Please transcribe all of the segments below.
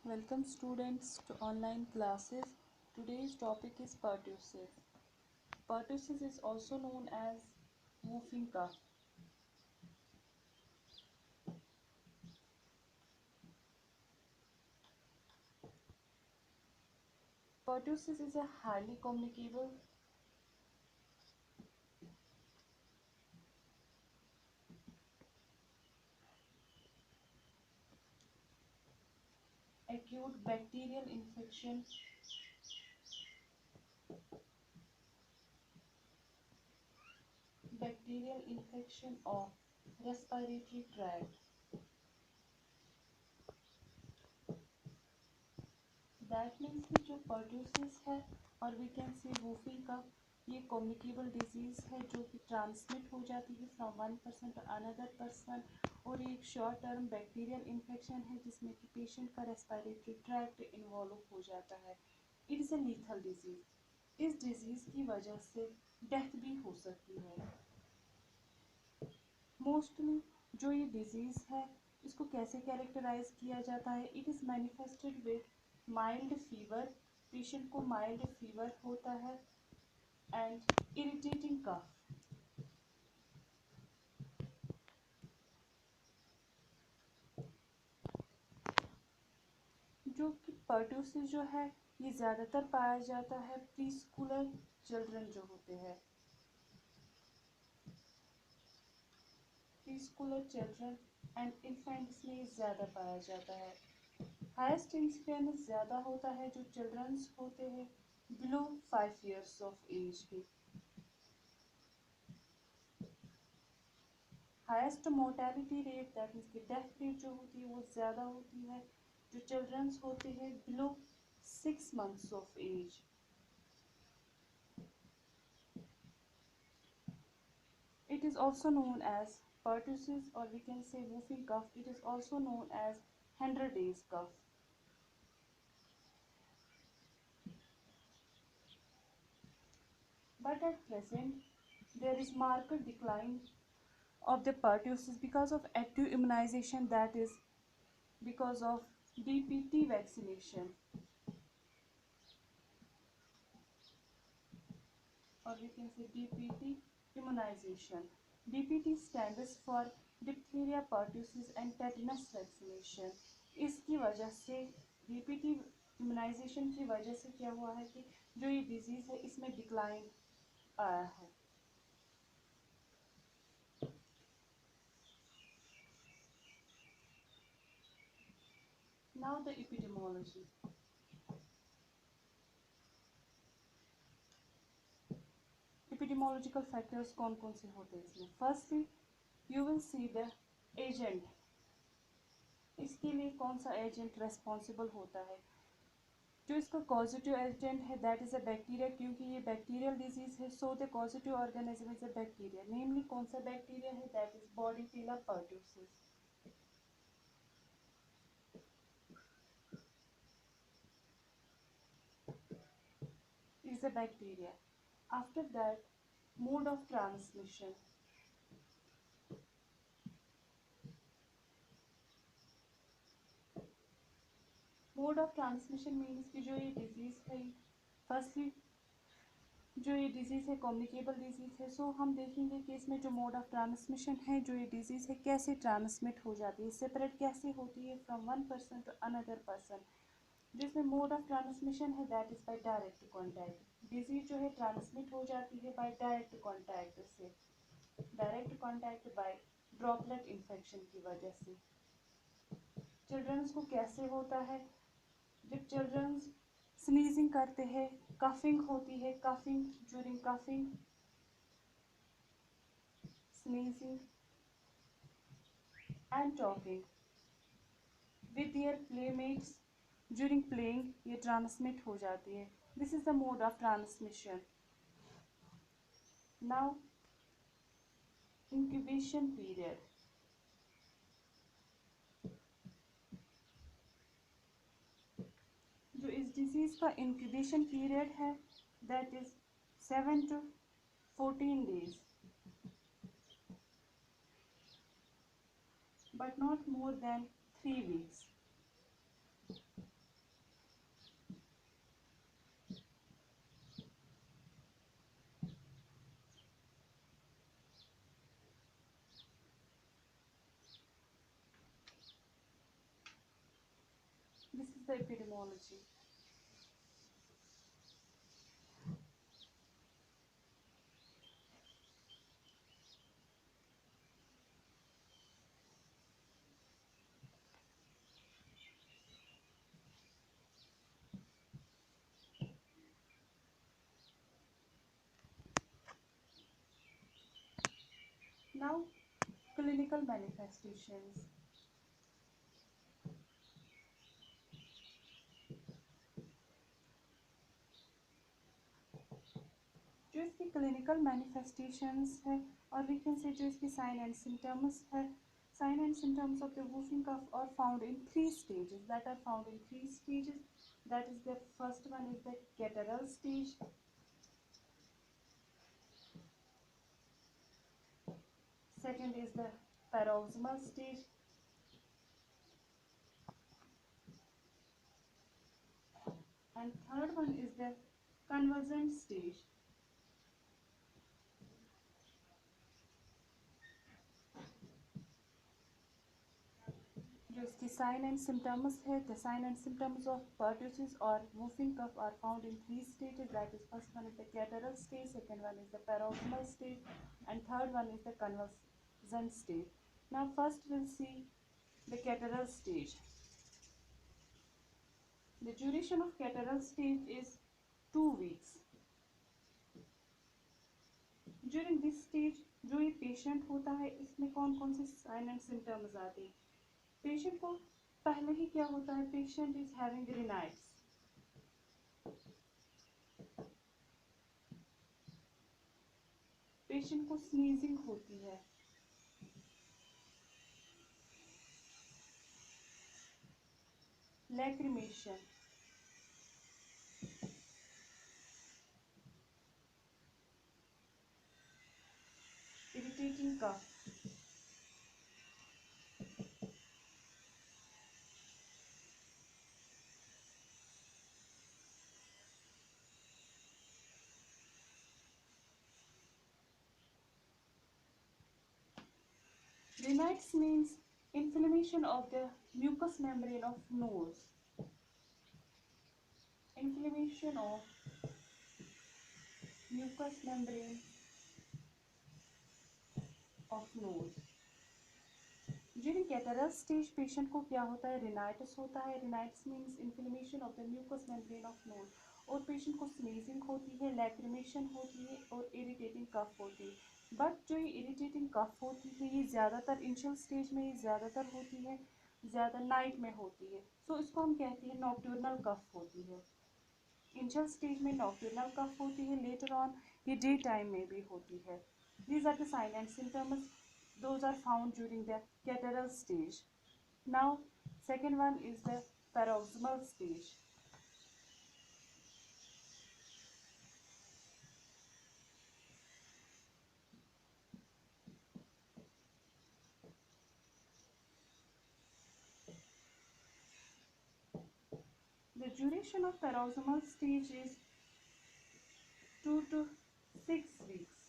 Welcome students to online classes. Today's topic is pertussis. Pertussis is also known as whooping cough. Pertussis is a highly communicable acute bacterial infection of respiratory tract. That means कि जो pertussis है और we can see whooping कफ ये communicable disease है जो कि transmit हो जाती है from one person to another person और ये एक शॉर्ट टर्म बैक्टीरियल इन्फेक्शन है जिसमें कि पेशेंट का रेस्पिरेटरी ट्रैक्ट इन्वॉल्व हो जाता है। It is a lethal disease. इस डिजीज़ की वजह से डेथ भी हो सकती है। मोस्टली जो ये डिजीज़ है इसको कैसे कैरेक्टराइज किया जाता है, it is manifested with mild fever. Patient को माइल्ड फीवर होता है एंड इरिटेटिंग कफ। जो कि पर्ट्यूसिस जो है ये ज़्यादातर पाया जाता है प्री स्कूलर चिल्ड्रन जो होते हैं, pre Schuler children and infants में ज़्यादा पाया जाता है। हाईएस्ट इंसिडेंस ज़्यादा होता है जो चिल्ड्रंस होते हैं बिलो 5 years ऑफ एज के। Highest mortality rate that means की डेथ रेट जो होती है वो ज़्यादा होती है जो चिल्ड्रंस होते हैं below 6 months of age. It is also known as pertussis or we can say whooping cough. It is also known as 100 days cough. But at present, there is marked decline of the pertussis because of active immunization, that is because of DPT vaccination, or we can say DPT immunization. DPT stands for diphtheria, pertussis and tetanus vaccination. इसकी वजह से DPT immunisation की वजह से क्या हुआ है कि जो ये डिजीज़ है इसमें डिक्लाइन आया है। Now the epidemiology. Epidemiological factors कौन कौन से होते हैं इसमें? Firstly you will see the agent. इसके लिए कौन सा एजेंट रेस्पॉन्सिबल होता है? जो इसका कॉजिटिव एजेंट है दैट इज़ अ बैक्टीरिया, क्योंकि ये बैक्टीरियल डिजीज़ है so the causative organism is a bacteria. Namely कौन सा बैक्टीरिया है? That is bordetella pertussis is a bacteria. After that, mode of transmission. Mode of transmission means कि जो ये disease है, फर्स्टली जो ये डिजीज़ है कम्युनिकेबल डिजीज़ है, सो हम देखेंगे कि इसमें जो मोड ऑफ ट्रांसमिशन है जो ये डिजीज़ है कैसे ट्रांसमिट हो जाती है, सेपरेट कैसे होती है from one person to another person. जिसमें मोड ऑफ ट्रांसमिशन है that is by direct contact. Disease जो है ट्रांसमिट हो जाती है बाय डायरेक्ट कॉन्टैक्ट से, direct contact by droplet infection की वजह से। चिल्ड्रंस को कैसे होता है? जब चिल्ड्रंस स्नीजिंग करते हैं, कफिंग होती है, coughing during coughing, sneezing and talking with their playmates during playing ये ट्रांसमिट हो जाती है। This is the mode of transmission. Now incubation period. जो इस डिजीज़ का इंक्यूबेशन पीरियड है that is 7 to 14 days, but not more than 3 weeks. This is the epidemiology. Now, clinical manifestations. जो इसकी clinical manifestations है और we can say जो इसकी sign and symptoms है. Sign and symptoms of the whooping cough are found in three stages. That is the first one is the catarrhal stage. Second is the paroxysmal stage. And third one is the convulsant stage. जो इसकी sign and symptoms है, the sign and symptoms of pertussis or whooping cough are found in three stages. That is, first one is the catarrhal stage, second one is the paroxysmal stage, and third one is the convulsant stage. Now, first we'll see the catarrhal stage. The duration of catarrhal stage is 2 weeks. During this stage, जो ये patient होता है, इसमें कौन कौन से sign and symptoms आते हैं? पेशेंट को पहले ही क्या होता है? Patient is having rhinitis. Patient को स्नीजिंग होती है. Lacrimation. Irritating cough. Rhinitis means inflammation of the mucous membrane of nose. Inflammation of mucous membrane of nose. During catarrhal stage, patient को क्या होता है? Rhinitis होता है. Rhinitis means inflammation of the mucous membrane of nose. और patient को sneezing होती है, लैक्रिमेशन होती है और इरिटेटिंग कफ होती है. बट जो ये इरिटेटिंग कफ होती है, ये ज़्यादातर इनिशियल स्टेज में ये ज़्यादातर होती है, ज़्यादा नाइट में होती है. सो इसको हम कहते हैं नॉक्टर्नल कफ होती है. इनिशियल स्टेज में नॉक्टर्नल कफ होती है, लेटर ऑन ये डे टाइम में भी होती है. These are the signs and symptoms. Those are found during the catarrhal stage. Now, second one is the paroxysmal stage. The duration of paroxysmal stage is 2 to 6 weeks.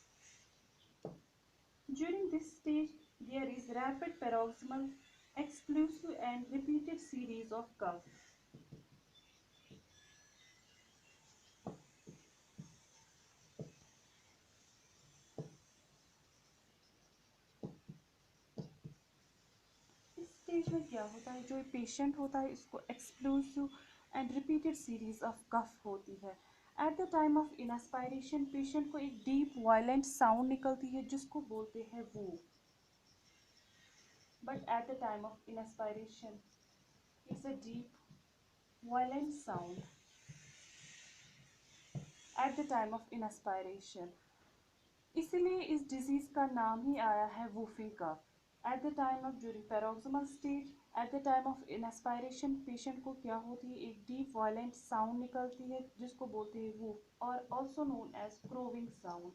During this stage, there is rapid paroxysmal, explosive and repeated series of cough. इस stage में क्या होता है? जो patient होता है, इसको explosive and repeated series of cough होती है. At the time of inspiration patient को एक डीप वायलेंट साउंड निकलती है जिसको बोलते हैं वो. But at the time of inspiration it's a deep violent sound. At the time of inspiration, इसलिए इस डिजीज का नाम ही आया है whooping cough. At the time of during paroxysmal stage, at the time of inspiration patient को क्या होती है? एक डीप वायलेंट साउंड निकलती है जिसको बोलते हैं वूफ और also known as crowing sound.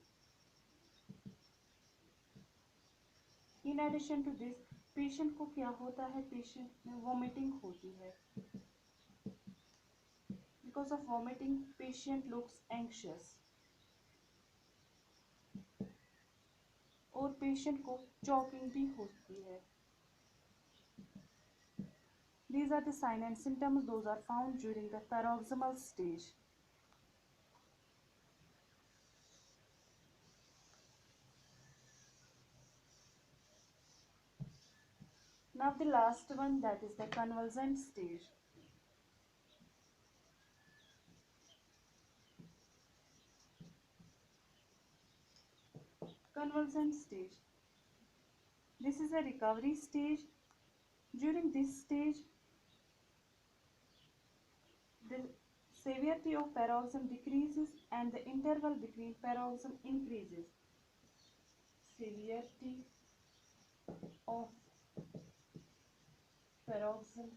In addition to this patient को क्या होता है? पेशेंट में वॉमिटिंग होती है. Because of vomiting patient looks anxious और पेशेंट को चॉकिंग भी होती है. These are the signs and symptoms. Those are found during the paroxysmal stage. Now the last one, that is the convulsant stage. Convulsant stage. This is a recovery stage. During this stage, the severity of paroxysm decreases and the interval between paroxysm increases. Severity of paroxysm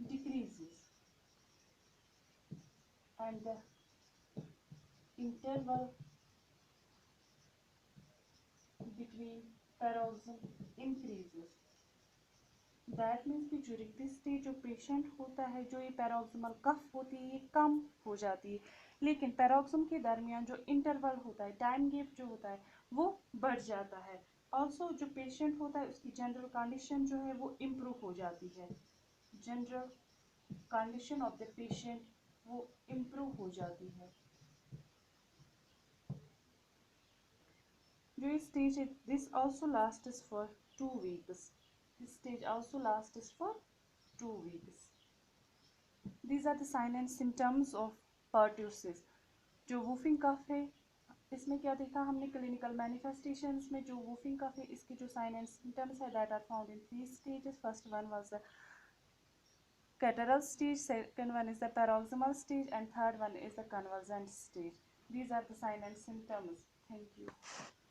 decreases and the interval between paroxysm increases. That means कि during this stage जो patient होता है, जो ये paroxysmal कफ होती है, ये कम हो जाती है, लेकिन पैरोक्सिम के दरमियान जो इंटरवल होता है, टाइम गैप जो होता है, वो बढ़ जाता है. ऑल्सो जो पेशेंट होता है उसकी जनरल कंडीशन जो है वो इम्प्रूव हो जाती है. General condition of the patient वो इम्प्रूव हो जाती है. जो स्टेज है, this also lasts for 2 weeks. This stage also lasts for 2 weeks. These are the signs and symptoms of pertussis. जो वूफिंग कफ है, इसमें क्या देखा हमने क्लिनिकल मैनिफेस्टेशंस में. जो वूफिंग कफ है, इसके जो साइन एंड सिम्टम्स है, that are found in 3 stages. First one was the catarrhal stage, second one is the paroxysmal stage, and third one is the convulsant stage. These are the signs and symptoms. Thank you.